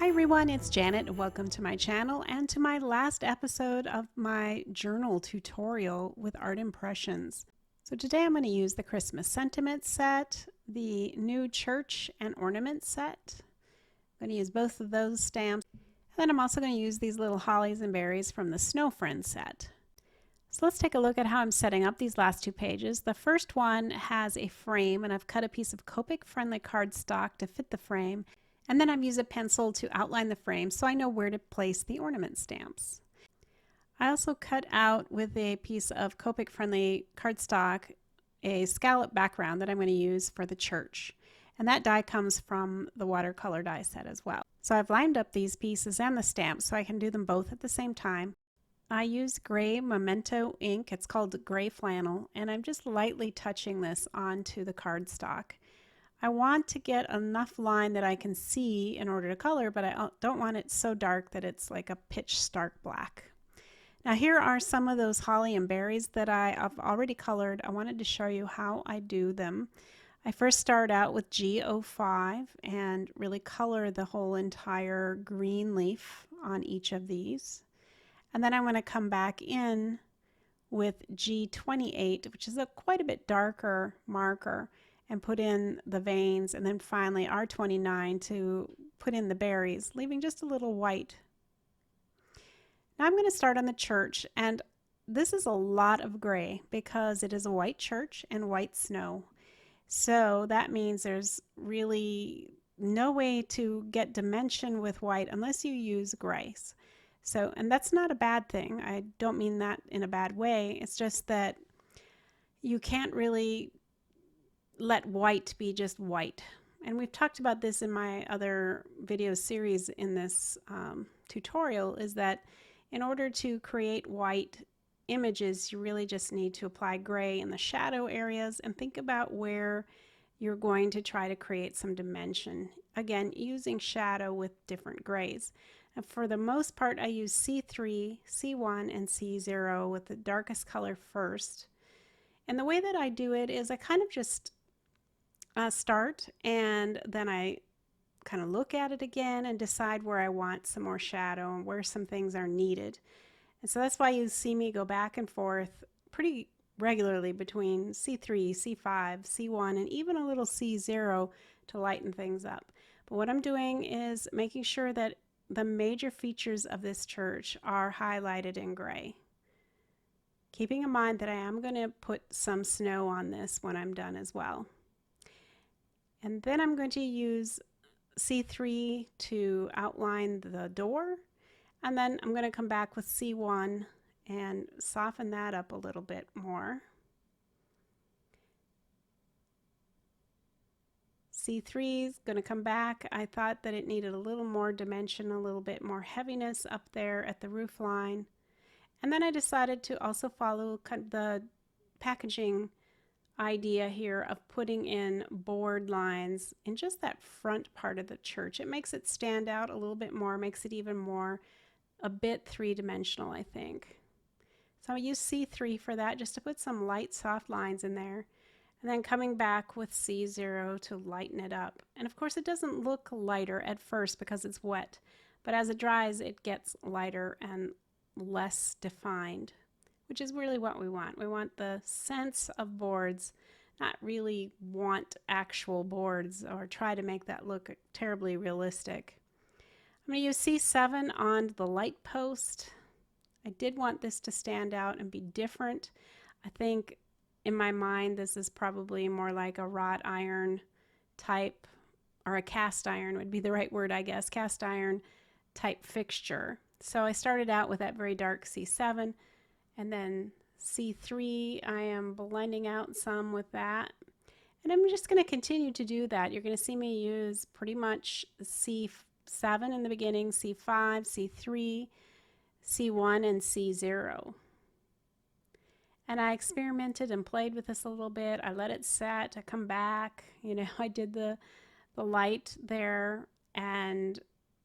everyone, it's Janet and welcome to my channel and to my last episode of my journal tutorial with Art Impressions. So today I'm going to use the Christmas sentiment set, the new church and ornament set. I'm going to use both of those stamps. And then I'm also going to use these little hollies and berries from the Snow Friend set. So let's take a look at how I'm setting up these last two pages. The first one has a frame and I've cut a piece of Copic friendly cardstock to fit the frame. And then I've used a pencil to outline the frame so I know where to place the ornament stamps. I also cut out with a piece of Copic friendly cardstock a scallop background that I'm going to use for the church. And that die comes from the watercolor die set as well. So I've lined up these pieces and the stamps so I can do them both at the same time. I use gray Memento ink, it's called gray flannel, and I'm just lightly touching this onto the cardstock. I want to get enough line that I can see in order to color, but I don't want it so dark that it's like a pitch stark black. Now here are some of those holly and berries that I've already colored. I wanted to show you how I do them. I first start out with G05 and really color the whole entire green leaf on each of these. And then I'm going to come back in with G28, which is quite a bit darker marker, and put in the veins, and then finally R29 to put in the berries, leaving just a little white. Now I'm going to start on the church, and this is a lot of gray because it is a white church and white snow. So that means there's really no way to get dimension with white unless you use grays. So, and that's not a bad thing. I don't mean that in a bad way. It's just that you can't really let white be just white. And we've talked about this in my other video series in this tutorial, is that in order to create white images, you really just need to apply gray in the shadow areas and think about where you're going to try to create some dimension. Again, using shadow with different grays. And for the most part, I use C3, C1, and C0 with the darkest color first. And the way that I do it is I kind of just start, and then I kind of look at it again and decide where I want some more shadow and where some things are needed. And so that's why you see me go back and forth pretty regularly between C3, C5, C1, and even a little C0 to lighten things up. But what I'm doing is making sure that the major features of this church are highlighted in gray. Keeping in mind that I am going to put some snow on this when I'm done as well. And then I'm going to use C3 to outline the door, and then I'm going to come back with C1 and soften that up a little bit more. C3 is going to come back. I thought that it needed a little more dimension, a little bit more heaviness up there at the roof line. And then I decided to also follow the packaging idea here of putting in board lines in just that front part of the church. It makes it stand out a little bit more, makes it even more a bit three-dimensional, I think. So I use C3 for that, just to put some light soft lines in there, and then coming back with C0 to lighten it up. And of course it doesn't look lighter at first because it's wet, but as it dries it gets lighter and less defined, which is really what we want. We want the sense of boards, not really want actual boards or try to make that look terribly realistic. I'm going to use C7 on the light post. I did want this to stand out and be different. I think in my mind this is probably more like a wrought iron type, or a cast iron would be the right word, I guess, cast iron type fixture. So I started out with that very dark C7. And then C3, I am blending out some with that. And I'm just going to continue to do that. You're going to see me use pretty much C7 in the beginning, C5, C3, C1, and C0. And I experimented and played with this a little bit. I let it set, I come back, I did the light there and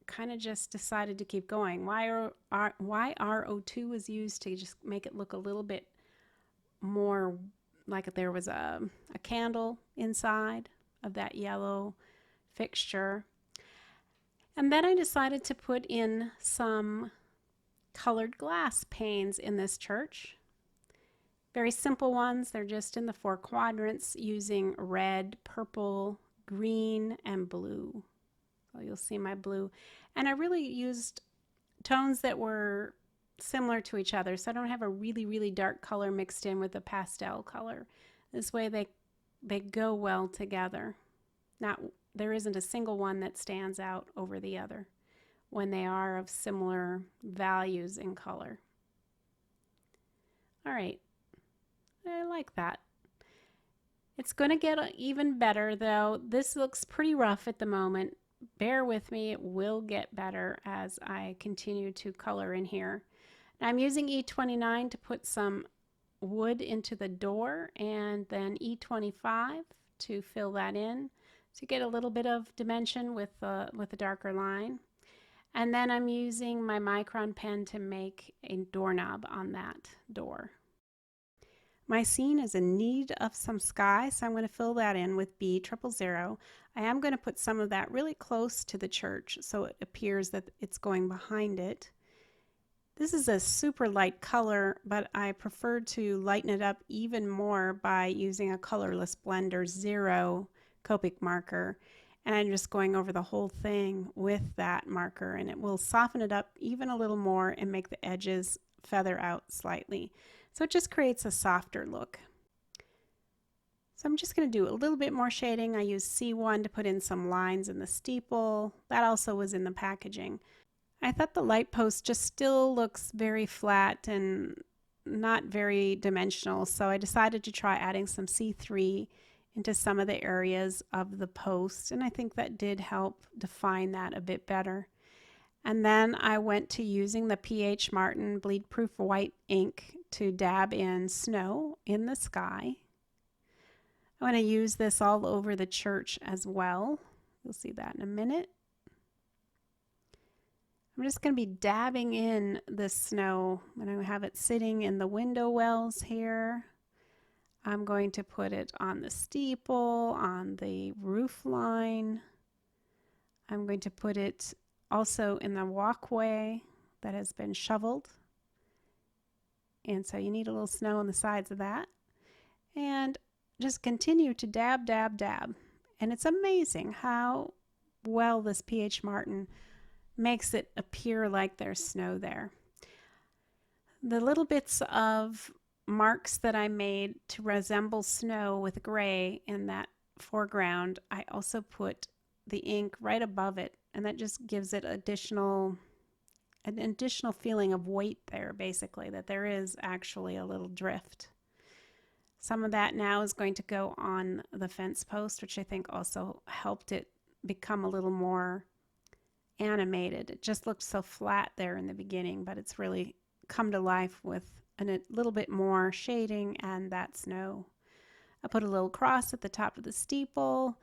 kind of just decided to keep going. Why RO2 was used to just make it look a little bit more like there was a candle inside of that yellow fixture. And then I decided to put in some colored glass panes in this church. Very simple ones. They're just in the 4 quadrants using red, purple, green, and blue. So you'll see my blue. And I really used tones that were similar to each other, so I don't have a really, really dark color mixed in with a pastel color. This way they go well together. There isn't a single one that stands out over the other when they are of similar values in color. All right, I like that. It's going to get even better though. This looks pretty rough at the moment. Bear with me, it will get better as I continue to color in here. Now I'm using E29 to put some wood into the door, and then E25 to fill that in to get a little bit of dimension with a darker line. And then I'm using my micron pen to make a doorknob on that door. My scene is in need of some sky, so I'm going to fill that in with B000. I am going to put some of that really close to the church so it appears that it's going behind it. This is a super light color, but I prefer to lighten it up even more by using a colorless blender 0 Copic marker. And I'm just going over the whole thing with that marker, and it will soften it up even a little more and make the edges feather out slightly. So it just creates a softer look. So I'm just going to do a little bit more shading. I used C1 to put in some lines in the steeple. That also was in the packaging. I thought the light post just still looks very flat and not very dimensional, so I decided to try adding some C3 into some of the areas of the post, and I think that did help define that a bit better. And then I went to using the P.H. Martin Bleed Proof White ink to dab in snow in the sky. I want to use this all over the church as well. You'll see that in a minute. I'm just going to be dabbing in the snow. I'm going to have it sitting in the window wells here. I'm going to put it on the steeple, on the roof line. I'm going to put it also in the walkway that has been shoveled. And so you need a little snow on the sides of that. And just continue to dab, dab, dab. And it's amazing how well this P.H. Martin makes it appear like there's snow there. The little bits of marks that I made to resemble snow with gray in that foreground, I also put the ink right above it, and that just gives it an additional feeling of weight there, basically, that there is actually a little drift. Some of that now is going to go on the fence post, which I think also helped it become a little more animated. It just looked so flat there in the beginning, but it's really come to life with a little bit more shading and that snow. I put a little cross at the top of the steeple,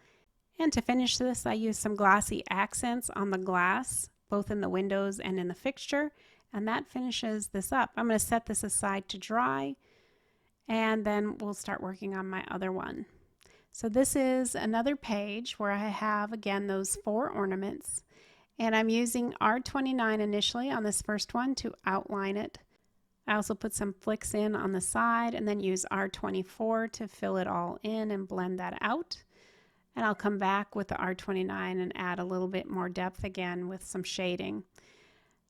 and to finish this I used some glossy accents on the glass, both in the windows and in the fixture, and that finishes this up. I'm going to set this aside to dry, and then we'll start working on my other one. So this is another page where I have again those 4 ornaments. And I'm using R29 initially on this first one to outline it. I also put some flicks in on the side and then use R24 to fill it all in and blend that out. And I'll come back with the R29 and add a little bit more depth again with some shading.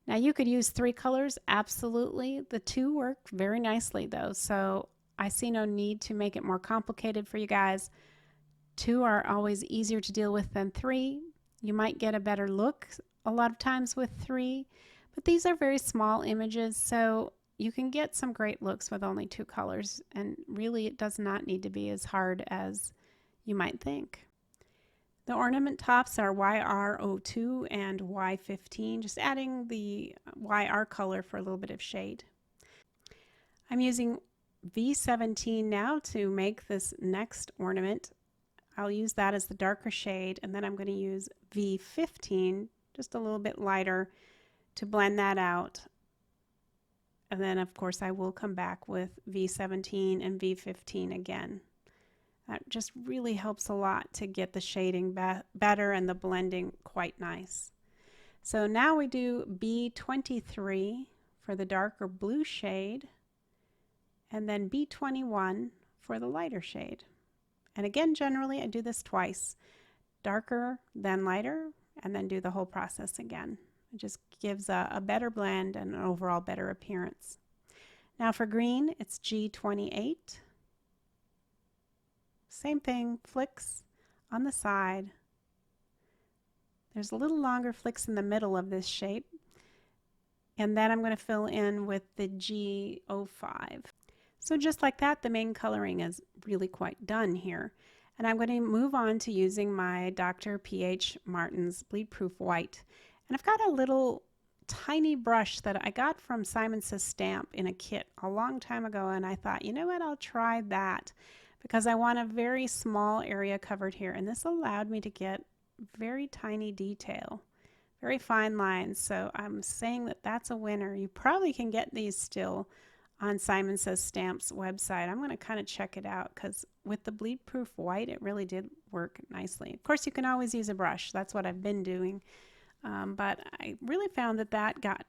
Now you could use 3 colors, absolutely. The 2 work very nicely though, so I see no need to make it more complicated for you guys. 2 are always easier to deal with than 3. You might get a better look a lot of times with 3, but these are very small images, so you can get some great looks with only 2 colors, and really it does not need to be as hard as you might think. The ornament tops are YR02 and Y15, just adding the YR color for a little bit of shade. I'm using V17 now to make this next ornament. I'll use that as the darker shade, and then I'm going to use V15, just a little bit lighter, to blend that out. And then of course I will come back with V17 and V15 again. That just really helps a lot to get the shading better and the blending quite nice. So now we do B23 for the darker blue shade, and then B21 for the lighter shade. And again, generally I do this twice, darker then lighter, and then do the whole process again. It just gives a better blend and an overall better appearance. Now for green, it's G28. Same thing, flicks on the side. There's a little longer flicks in the middle of this shape. And then I'm going to fill in with the G05. So just like that, the main coloring is really quite done here. And I'm going to move on to using my Dr. P.H. Martin's Bleed Proof White. And I've got a little tiny brush that I got from Simon Says Stamp in a kit a long time ago, and I thought, you know what, I'll try that because I want a very small area covered here. And this allowed me to get very tiny detail, very fine lines. So I'm saying that that's a winner. You probably can get these still on Simon Says Stamp's website. I'm going to kind of check it out because with the bleed proof white, it really did work nicely. Of course, you can always use a brush. That's what I've been doing. But I really found that that got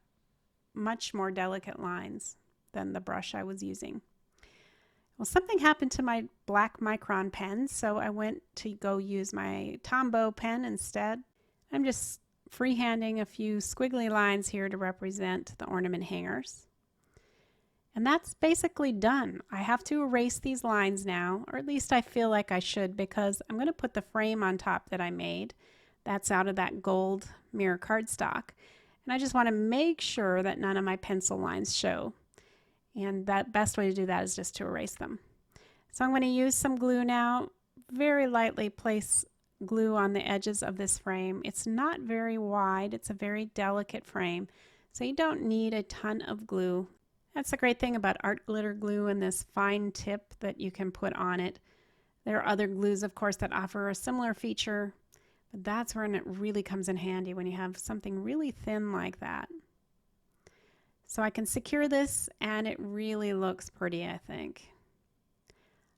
much more delicate lines than the brush I was using. Well, something happened to my black micron pen, so I went to go use my Tombow pen instead. I'm just freehanding a few squiggly lines here to represent the ornament hangers. And that's basically done. I have to erase these lines now, or at least I feel like I should, because I'm going to put the frame on top that I made. That's out of that gold mirror cardstock. And I just want to make sure that none of my pencil lines show. And that best way to do that is just to erase them. So I'm going to use some glue now. Very lightly place glue on the edges of this frame. It's not very wide. It's a very delicate frame. So you don't need a ton of glue. That's the great thing about art glitter glue and this fine tip that you can put on it. There are other glues, of course, that offer a similar feature, but that's when it really comes in handy when you have something really thin like that. So I can secure this and it really looks pretty, I think.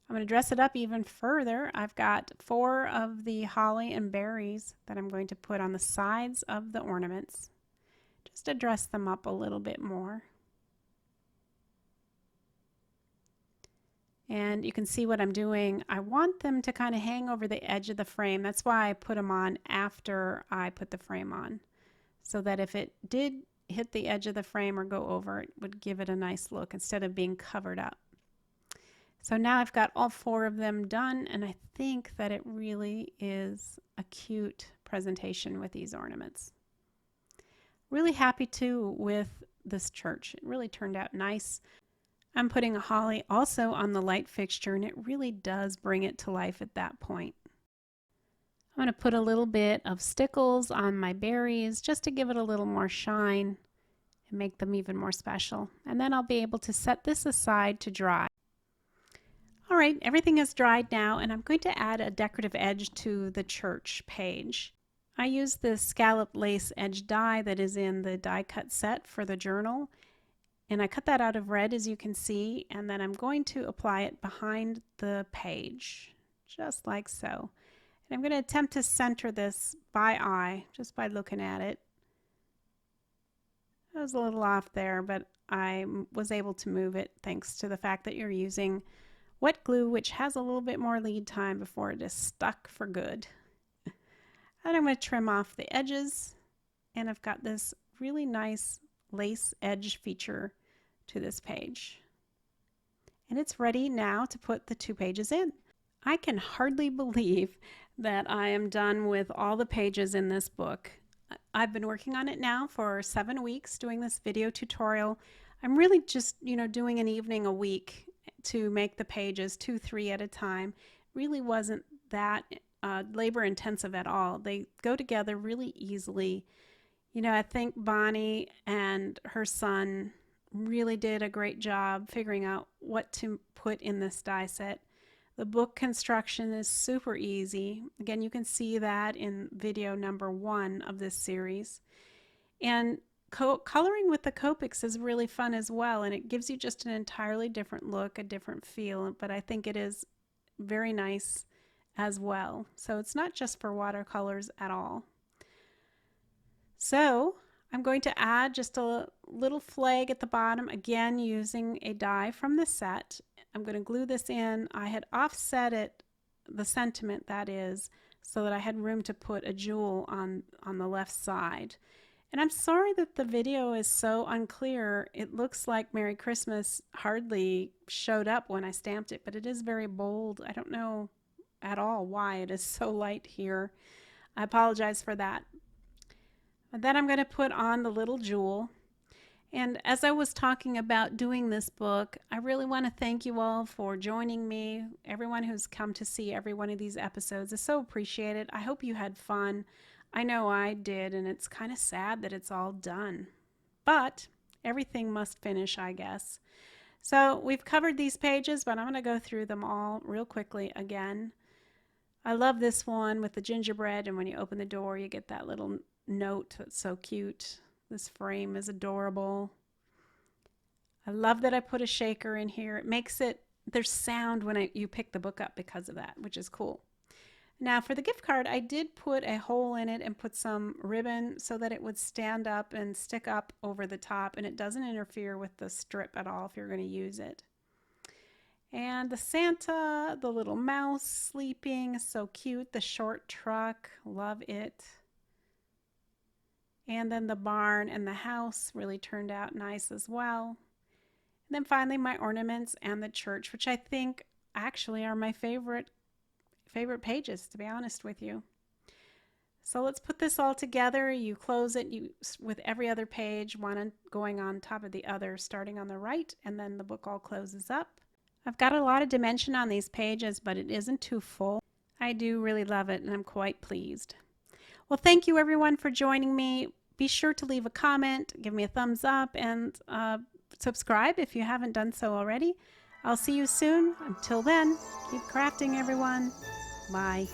I'm going to dress it up even further. I've got 4 of the holly and berries that I'm going to put on the sides of the ornaments, just to dress them up a little bit more. And you can see what I'm doing. I want them to kind of hang over the edge of the frame. That's why I put them on after I put the frame on, so that if it did hit the edge of the frame or go over, it would give it a nice look instead of being covered up. So now I've got all 4 of them done, and I think that it really is a cute presentation with these ornaments. Really happy too with this church. It really turned out nice. I'm putting a holly also on the light fixture, and it really does bring it to life at that point. I'm going to put a little bit of stickles on my berries just to give it a little more shine and make them even more special. And then I'll be able to set this aside to dry. All right, everything is dried now, and I'm going to add a decorative edge to the church page. I use the scalloped lace edge die that is in the die cut set for the journal. And I cut that out of red, as you can see, and then I'm going to apply it behind the page, just like so. And I'm going to attempt to center this by eye, just by looking at it. I was a little off there, but I was able to move it thanks to the fact that you're using wet glue, which has a little bit more lead time before it is stuck for good. And I'm going to trim off the edges, and I've got this really nice lace edge feature to this page. And it's ready now to put the 2 pages in. I can hardly believe that I am done with all the pages in this book. I've been working on it now for 7 weeks doing this video tutorial. I'm really just, doing an evening a week to make the pages 2-3 at a time. Really wasn't that labor intensive at all. They go together really easily. I think Bonnie and her son really did a great job figuring out what to put in this die set. The book construction is super easy. Again, you can see that in video number 1 of this series. And coloring with the Copics is really fun as well, and it gives you just an entirely different look, a different feel, but I think it is very nice as well. So it's not just for watercolors at all. So I'm going to add just a little flag at the bottom, again using a die from the set. I'm going to glue this in. I had offset it, the sentiment that is, so that I had room to put a jewel on the left side. And I'm sorry that the video is so unclear. It looks like Merry Christmas hardly showed up when I stamped it, but it is very bold. I don't know at all why it is so light here. I apologize for that. And then I'm going to put on the little jewel. And as I was talking about doing this book, I really want to thank you all for joining me. Everyone who's come to see every one of these episodes is so appreciated. I hope you had fun. I know I did, and it's kind of sad that it's all done. But everything must finish, I guess. So we've covered these pages, but I'm going to go through them all real quickly again. I love this one with the gingerbread, and when you open the door, you get that little note that's so cute. This frame is adorable. I love that I put a shaker in here. It makes it, there's sound when you pick the book up because of that, which is cool. Now for the gift card, I did put a hole in it and put some ribbon so that it would stand up and stick up over the top, and it doesn't interfere with the strip at all if you're going to use it. And the Santa, the little mouse sleeping, so cute. The short truck, love it. And then the barn and the house really turned out nice as well. And then finally my ornaments and the church, which I think actually are my favorite pages, to be honest with you. So let's put this all together. You close it with every other page, one going on top of the other, starting on the right, and then the book all closes up. I've got a lot of dimension on these pages, but it isn't too full. I do really love it, and I'm quite pleased. Well, thank you everyone for joining me. Be sure to leave a comment, give me a thumbs up, and subscribe if you haven't done so already. I'll see you soon. Until then, keep crafting, everyone. Bye.